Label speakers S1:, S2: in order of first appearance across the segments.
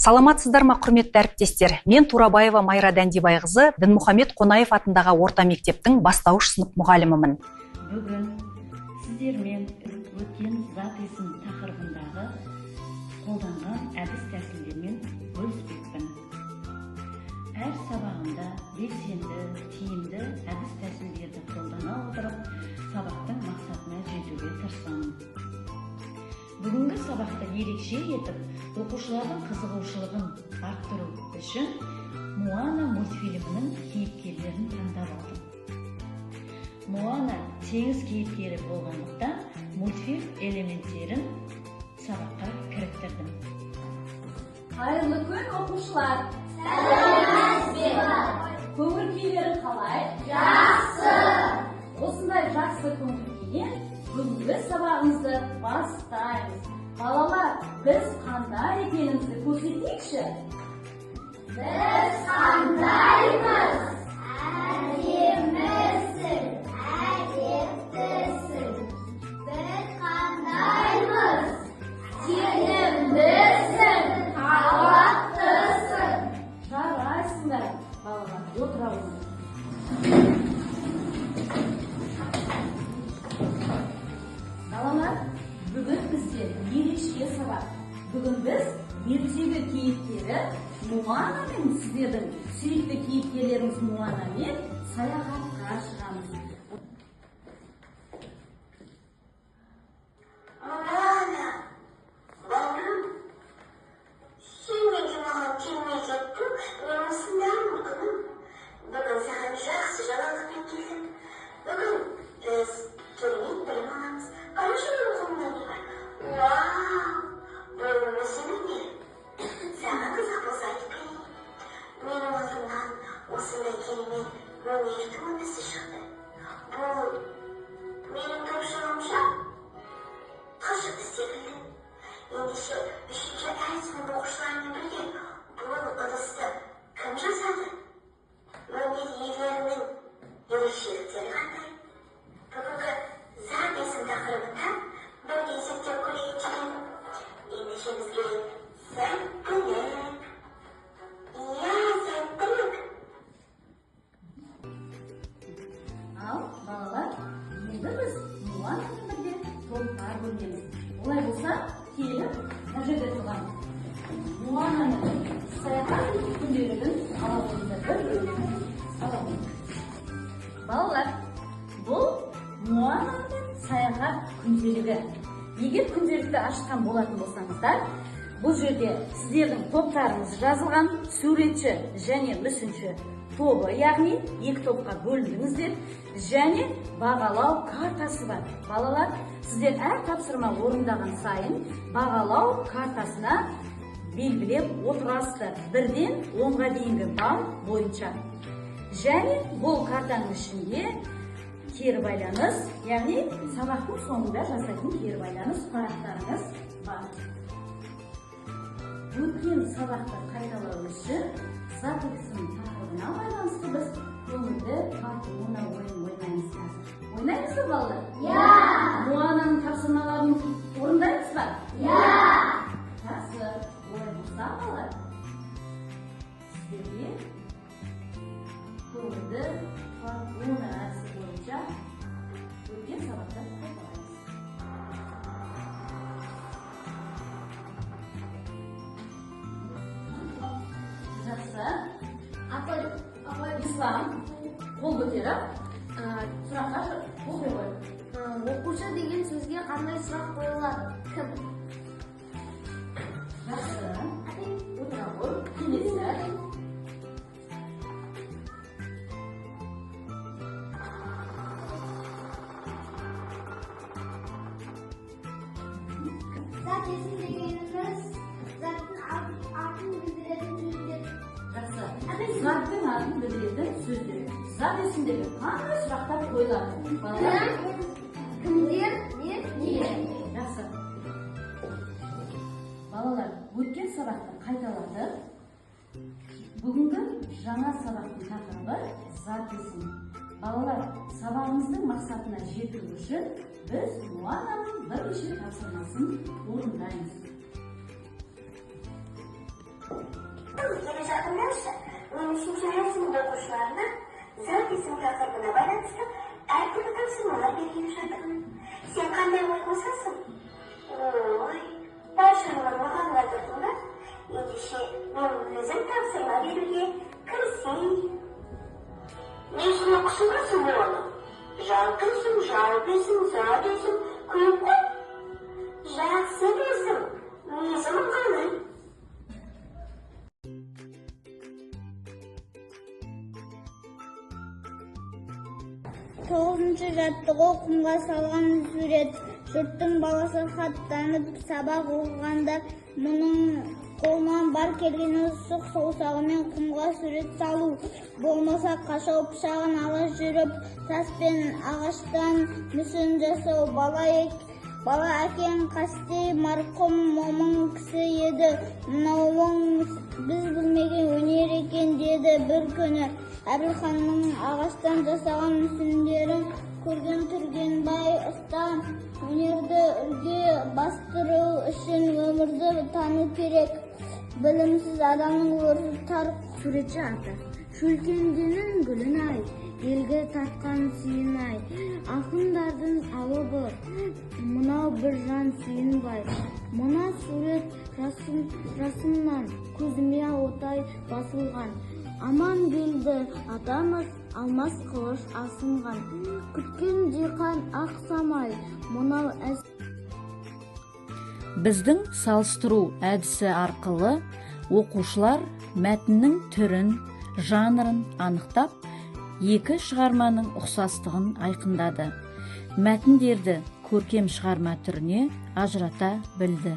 S1: Саламатсыздар ма, құрметті әріптестер? Мен Турабаева Майра Дәндебайқызы, Дінмұхамед Қонаев атындағы орта мектептің бастауыш сынып мұғалімімін.
S2: Бүгін сіздермен өткен зат есім тақырыбындағы қолданған әдіс тәсілдермен бөліспекпін. Әр сабағында белсенді, тиімді әдіс тәсілдерді қолдана отырып, сабақтың мақсатына жетуге тырысамын. Бүгінгі сабақта ерекше етіп, оқушылардың қызығушылығын арттыру үшін Моана мультфильмінің кейіпкерлерін таңдап алдым. Моана теңіз кейіпкері болғандықтан мультфильм элементтерін сабаққа кіріктірдім.
S3: Қайырлы күн, оқушылар! Сәлеметсіздер! Көңіл-күйлерің қалай?
S4: Жақсы!
S3: Осындай жақсы көңіл-күймен бүгінгі сабағымызды бастаймыз. Балалар, біз қандай екенімізді көрсетейікші?
S4: Біз қандаймыз? Әдемісің, әдептісің. Біз қандаймыз? Сенімдісің, талаптысың.
S3: Жарайсыңдар, балалар, отыра олыңдар. Балалар, бүгін бізде ерекше сабақ. Бүгін біз ертегі кейіпкері Моана мен сіздердің сүйікті кейіпкерлеріңіз Моана мен саяхатқа шығамыз.
S4: Моана, балам, сен неге маған келмей кеттің? Мен осындаймын, күнім. Бүгін саған жақсы жаңалықпен келдім. Бүгін біз керемет білім аламыз. Қарашы менің қолымда не бар? Вау! Бұл мүсіні не? Саған қызық болса айтып берейін. Менің алдымнан осындай керемет өнер туындысы шықты. Бұл менің топшылығымша қашықты секілді. Ендеше үшінші сынып оқушыларымен бірге бұл ыдысты кім жасады? Өнер иелерінің ерекшеліктері қандай? Бүгінгі зат есім тақырыбында бірге есептеп көрейік деген. Ендеше бізге сәттілік. Иә, сәттілік.
S3: Ал, балалар, енді біз Моанамен бірге топқа бөлінеміз. Олай болса, келіп, мына жерде тұрған Моананың саяхат күнделігін ала отырыңыздар. Бір бөлініп аламыз. Балалар, бұл Моананың саяхат күнделігі. Егер күнделікті ашқан болатын болсаңыздар, бұл жерде сіздердің топтарыңыз жазылған, суретші және мүсінші тобы, яғни екі топқа бөліндіңіздер, және бағалау картасы бар. Балалар, сіздер әр тапсырма орындаған сайын бағалау картасына белгілеп отырасыздар. 1-ден 10-ға дейінгі балл бойынша. Және бұл картаның ішінде кері байланыс, яғни сабақтың соңында жасайтын кері байланыс парақтарыңыз бар. Өткен сабақты қайталау үшін зат есім тақырыбына байланысты біз көңілді картуна ойын ойнаймыз қазір. Ойнаймыз ба, балалар?
S4: Иә!
S3: Моананың тапсырмаларын орындаймыз ба?
S4: Иә!
S3: Жақсы, олай болса, балалар, сіздерге көңілді картуна әдісі бойынша өткен сабақты қайталаймыз. Жақсы. Апай, Ислам, қол көтеріп, сұраққа қол қой.
S4: Оқушы деген сөзге қандай сұрақ қойылады? Кім?
S3: Жақсы. Отыра қой. Келесі.
S4: Зат есім дегеніміз заттың атын білдіретін сөздер.
S3: Жақсы. Заттың атын білдіретін сөздер. Зат есімдегі қандай сұрақтар қойылады? Балалар?
S4: Кімдер, не?
S3: Жақсы. Балалар, өткен сабақты қайталадық. Бүгінгі жаңа сабақтың тақырыбы зат есім. Балалар, сабағымыздың мақсатына жету үшін біз Моананың бірнеше тапсырмасын орындаймыз.
S5: yeni жақындаушы. Мен үшінші сынып оқушыларына зат есім тақырыбына байланысты әртүрлі тапсырмалар берген жатырмын. Сен қандай ой қосасың? Ой, баршаның маған айтырдың ба? Ендеше мен өзім тапсырма беруге кірісейін. Ne işin okusunmasın bu oğlum? Жалқы есім, жалпы есім, зат есім, көп қой. Жақсы есім, есімім қалай?
S6: Тоғызыншы жаттығу құмға салған сурет. Жұрттың баласы хаттанып сабақ оқығанда мұның қолынан бар келгені сұқ саусағымен құмға сурет салу. Болмаса қашау пышағын ала жүріп, тас пен ағаштан мүсін жасау. Бала әкең қастей марқұм момын кісі еді. Мынауың біз білмеген өнер екен деді бір күні. Әбілханның ағаштан жасаған мүсіндерін көрген Түргенбай ұста өнерді үлге бастыру үшін өмірді тану керек. Білімсіз адамның өрі тар. Суретші ата: шөлкенденің гүлін-ай, елге тартқан сүйін-ай, ақындардың алыбы, мынау бір жан сүйінбай. Мына сурет жасымнан көзіме отай басылған. Аман белді атамыз алмас қылыш асынған. Күткен диқан ақ самай, мынау
S7: Біздің салыстыру әдісі арқылы оқушылар мәтіннің түрін, жанрын анықтап, екі шығарманың ұқсастығын айқындады. Мәтіндерді көркем шығарма түріне ажырата білді.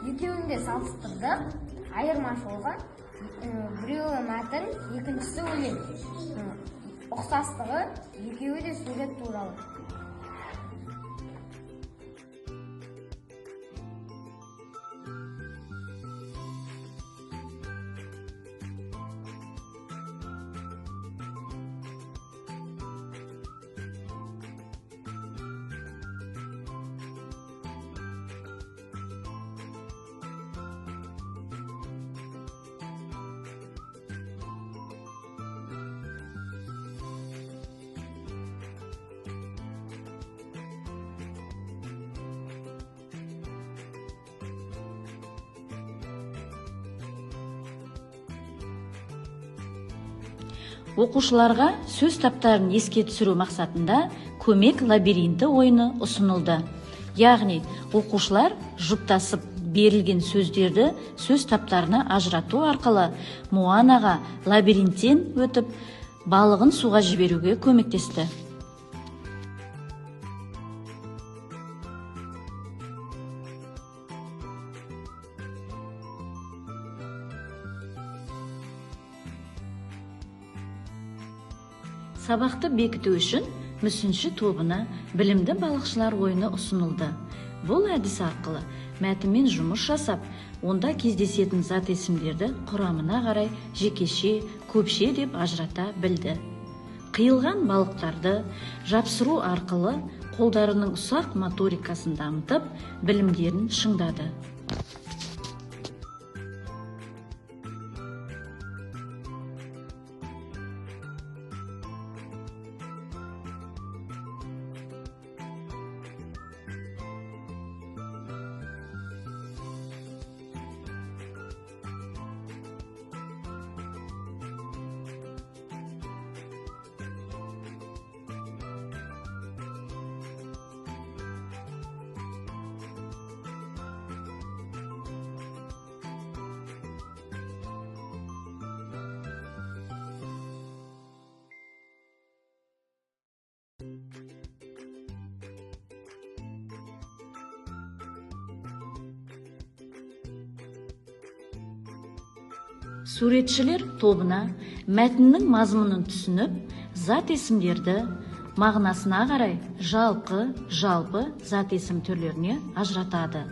S4: Екеуін де салыстырдық. Айырмашылығы біреуі мәтін, екіншісі өлең. Ұқсастығы екеуі де сурет туралы.
S7: Оқушыларға сөз таптарын еске түсіру мақсатында көмек лабиринті ойыны ұсынылды. Яғни, оқушылар жұптасып берілген сөздерді сөз таптарына ажырату арқылы Муанаға лабиринттен өтіп, балығын суға жіберуге көмектесті. Сабақты бекіту үшін мүсінші тобына білімді балықшылар ойыны ұсынылды. Бұл әдіс арқылы мәтінмен жұмыс жасап, онда кездесетін зат есімдерді құрамына қарай жекеше, көпше деп ажырата білді. Қиылған балықтарды жапсыру арқылы қолдарының ұсақ моторикасын дамытып, білімдерін шыңдады. Суретшілер тобына мәтіннің мазмұнын түсініп, зат есімдерді мағынасына қарай жалпы зат есім түрлеріне ажыратады.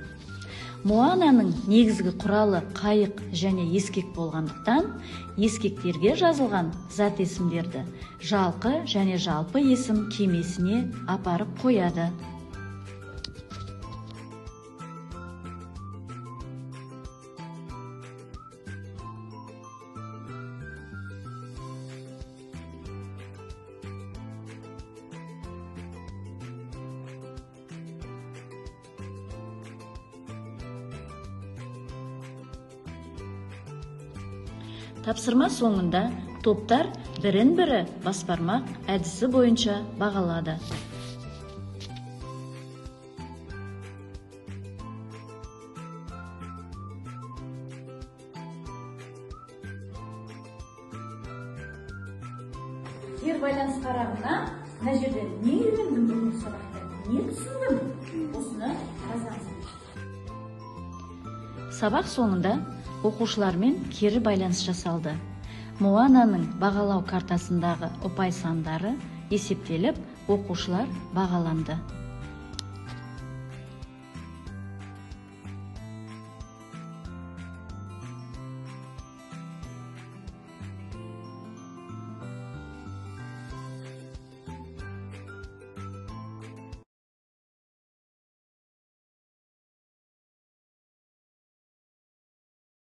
S7: Моананың негізгі құралы қайық және ескек болғандықтан, ескектерге жазылған зат есімдерді жалқы және жалпы есім кемесіне апарып қояды. Тапсырма соңында топтар бірін-бірі басбармақ әдісі бойынша бағалады.
S2: Кері байланыс қарағына, мына жерде не үйрендім бүгінгі сабақта, не түсіндім? Осыны жазамыз.
S7: Сабақ соңында оқушылармен кері байланыс жасалды. Моананың бағалау картасындағы ұпай сандары есептеліп, оқушылар бағаланды.